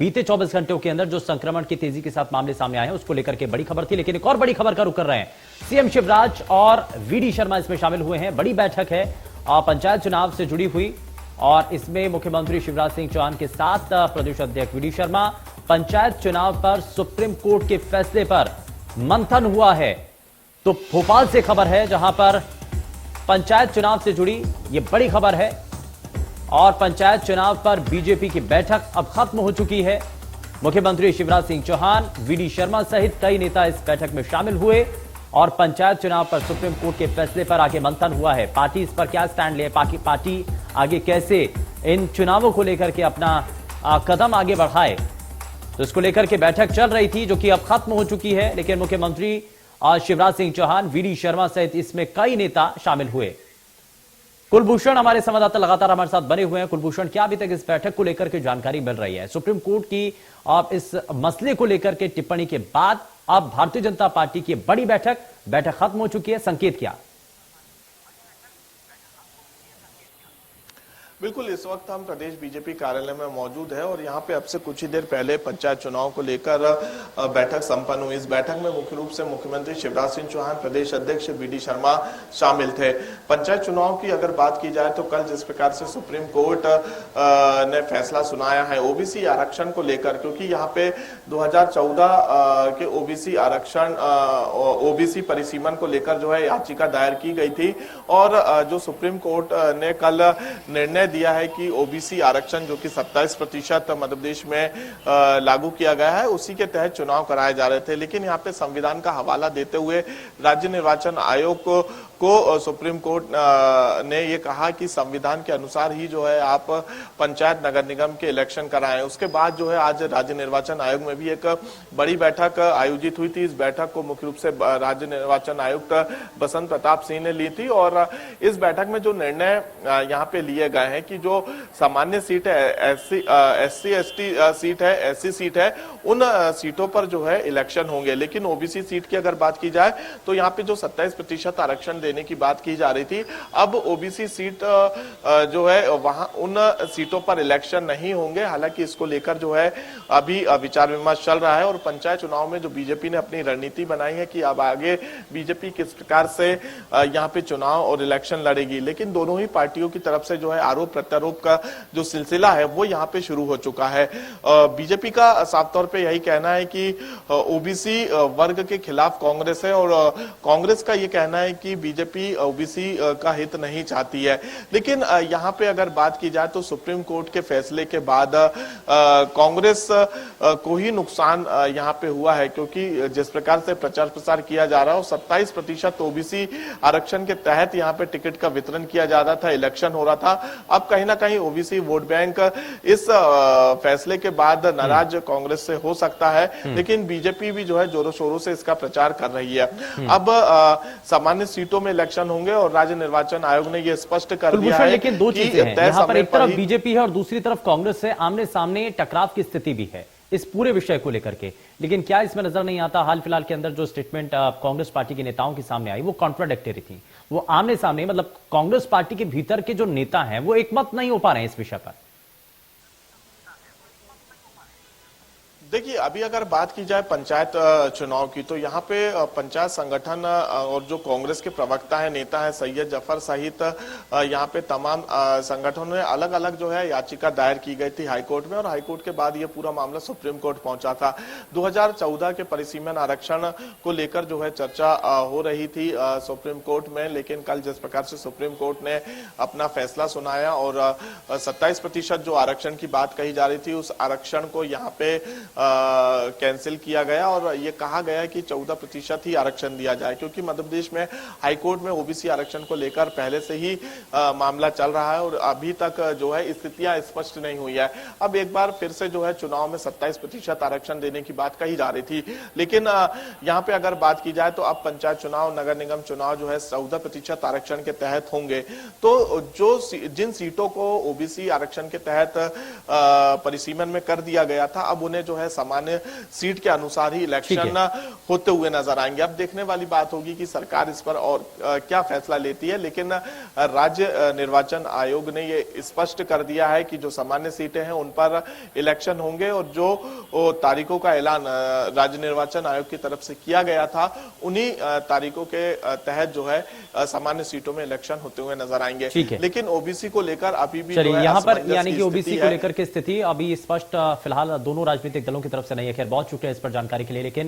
बीते 24 घंटों के अंदर जो संक्रमण की तेजी के साथ मामले सामने आए हैं उसको लेकर के बड़ी खबर थी, लेकिन एक और बड़ी खबर का रुख कर रहे हैं। सीएम शिवराज और वीडी शर्मा इसमें शामिल हुए हैं। बड़ी बैठक है पंचायत चुनाव से जुड़ी हुई और इसमें मुख्यमंत्री शिवराज सिंह चौहान के साथ प्रदेश अध्यक्ष वीडी शर्मा। पंचायत चुनाव पर सुप्रीम कोर्ट के फैसले पर मंथन हुआ है। तो भोपाल से खबर है जहां पर पंचायत चुनाव से जुड़ी यह बड़ी खबर है और पंचायत चुनाव पर बीजेपी की बैठक अब खत्म हो चुकी है। मुख्यमंत्री शिवराज सिंह चौहान, वीडी शर्मा सहित कई नेता इस बैठक में शामिल हुए और पंचायत चुनाव पर सुप्रीम कोर्ट के फैसले पर आगे मंथन हुआ है। पार्टी इस पर क्या स्टैंड ले, पार्टी आगे कैसे इन चुनावों को लेकर के अपना कदम आगे बढ़ाए, तो इसको लेकर के बैठक चल रही थी जो कि अब खत्म हो चुकी है। लेकिन मुख्यमंत्री शिवराज सिंह चौहान, वीडी शर्मा सहित इसमें कई नेता शामिल हुए। कुलभूषण हमारे संवाददाता लगातार हमारे साथ बने हुए हैं। कुलभूषण, क्या अभी तक इस बैठक को लेकर के जानकारी मिल रही है? सुप्रीम कोर्ट की अब इस मसले को लेकर के टिप्पणी के बाद अब भारतीय जनता पार्टी की बड़ी बैठक खत्म हो चुकी है, संकेत क्या? बिल्कुल, इस वक्त हम प्रदेश बीजेपी कार्यालय में मौजूद है और यहाँ पे अब से कुछ ही देर पहले पंचायत चुनाव को लेकर बैठक संपन्न हुई। इस बैठक में मुख्य रूप से मुख्यमंत्री शिवराज सिंह चौहान, प्रदेश अध्यक्ष वीडी शर्मा शामिल थे। पंचायत चुनाव की अगर बात की जाए तो कल जिस प्रकार से सुप्रीम कोर्ट ने फैसला सुनाया है ओबीसी आरक्षण को लेकर, क्योंकि यहाँ पे 2014 के ओबीसी आरक्षण ओबीसी परिसीमन को लेकर जो है याचिका दायर की गई थी और जो सुप्रीम कोर्ट ने कल निर्णय दिया है कि ओबीसी आरक्षण जो कि 27% मध्य प्रदेश में लागू किया गया है उसी के तहत चुनाव कराए जा रहे थे। लेकिन यहाँ पे संविधान का हवाला देते हुए राज्य निर्वाचन आयोग को सुप्रीम कोर्ट ने ये कहा कि संविधान के अनुसार ही जो है आप पंचायत नगर निगम के इलेक्शन कराएं। उसके बाद जो है आज राज्य निर्वाचन आयोग में भी एक बड़ी बैठक आयोजित हुई थी। इस बैठक को मुख्य रूप से राज्य निर्वाचन आयुक्त बसंत प्रताप सिंह ने ली थी और इस बैठक में जो निर्णय यहाँ पे लिए गए हैं कि जो सामान्य सीट है, एससी एसटी सीट है, एससी सीट है, उन सीटों पर जो है इलेक्शन होंगे। लेकिन ओबीसी सीट की अगर बात की जाए तो यहाँ पे जो 27% आरक्षण देने की बात की जा रही थी, अब ओबीसी सीट जो है वहां उन सीटों पर इलेक्शन नहीं होंगे। हालांकि इसको लेकर जो है अभी विचार विमर्श चल रहा है और पंचायत चुनाव में जो बीजेपी ने अपनी रणनीति बनाई है कि अब आगे बीजेपी किस प्रकार से यहाँ पे चुनाव और इलेक्शन लड़ेगी। लेकिन दोनों ही पार्टियों की तरफ से जो है आरोप प्रत्यारोप का जो सिलसिला है वो यहाँ पे शुरू हो चुका है। बीजेपी का साफ तौर पे यही कहना है कि ओबीसी वर्ग के खिलाफ कांग्रेस है और कांग्रेस का ये कहना है कि बीजेपी ओबीसी का हित नहीं चाहती है। लेकिन यहाँ पे अगर बात की जाए तो सुप्रीम कोर्ट के फैसले के बाद कांग्रेस को ही नुकसान यहाँ पे हुआ है, क्योंकि जिस प्रकार से प्रचार प्रसार किया जा रहा है 27% ओबीसी आरक्षण के तहत यहाँ पे टिकट का वितरण किया जा रहा था, इलेक्शन हो रहा था। अब कहीं ना कहीं ओबीसी वोट बैंक इस फैसले के बाद नाराज कांग्रेस से हो सकता है, लेकिन बीजेपी भी जो है जोरों शोरों से इसका प्रचार कर रही है। अब सामान्य सीटों में इलेक्शन होंगे और राज्य निर्वाचन आयोग ने यह स्पष्ट कर दिया है। लेकिन दो चीजें हैं, यहाँ पर एक तरफ बीजेपी है और दूसरी तरफ कांग्रेस है, आमने सामने टकराव की स्थिति भी है इस पूरे विषय को लेकर के। लेकिन क्या इसमें नजर नहीं आता हाल फिलहाल के अंदर जो स्टेटमेंट कांग्रेस पार्टी के नेताओं के सामने आई वो कॉन्ट्राडिक्टरी थी, वो आमने सामने, मतलब कांग्रेस पार्टी के भीतर के जो नेता हैं वो एकमत नहीं हो पा रहे हैं इस विषय पर। देखिए, अभी अगर बात की जाए पंचायत चुनाव की तो यहाँ पे पंचायत संगठन और जो कांग्रेस के प्रवक्ता है, नेता है सैयद जफर सहित यहाँ पे तमाम संगठनों ने अलग अलग जो है याचिका दायर की गई थी हाईकोर्ट में और हाईकोर्ट के बाद ये पूरा मामला सुप्रीम कोर्ट पहुंचा था। 2014 के परिसीमन आरक्षण को लेकर जो है चर्चा हो रही थी सुप्रीम कोर्ट में, लेकिन कल जिस प्रकार से सुप्रीम कोर्ट ने अपना फैसला सुनाया और 27% जो आरक्षण की बात कही जा रही थी उस आरक्षण को यहाँ पे कैंसिल किया गया और ये कहा गया कि 14% ही आरक्षण दिया जाए, क्योंकि मध्य प्रदेश में हाईकोर्ट में ओबीसी आरक्षण को लेकर पहले से ही मामला चल रहा है और अभी तक जो है स्थितियां स्पष्ट नहीं हुई है। अब एक बार फिर से जो है चुनाव में 27% आरक्षण देने की बात कही जा रही थी, लेकिन यहाँ पे अगर बात की जाए तो अब पंचायत चुनाव, नगर निगम चुनाव जो है 14% आरक्षण के तहत होंगे। तो जो जिन सीटों को ओबीसी आरक्षण के तहत परिसीमन में कर दिया गया था, अब उन्हें जो है है सामान्य सीट के अनुसार ही इलेक्शन होते हुए नजर आएंगे। अब देखने वाली बात होगी कि सरकार इस पर और क्या फैसला लेती है, लेकिन राज्य निर्वाचन आयोग ने ये स्पष्ट कर दिया है कि जो सामान्य सीटें हैं उन पर इलेक्शन होंगे और जो तारीखों का ऐलान राज्य निर्वाचन आयोग की तरफ से किया गया था उन्हीं तारीखों के तहत जो है सामान्य सीटों में इलेक्शन होते हुए नजर आएंगे। लेकिन ओबीसी को लेकर अभी भी चलिए यहाँ पर यानी कि ओबीसी को लेकर की स्थिति अभी स्पष्ट फिलहाल दोनों राजनीतिक दलों की तरफ से नहीं है। खैर बहुत शुक्रिया इस पर जानकारी के लिए। लेकिन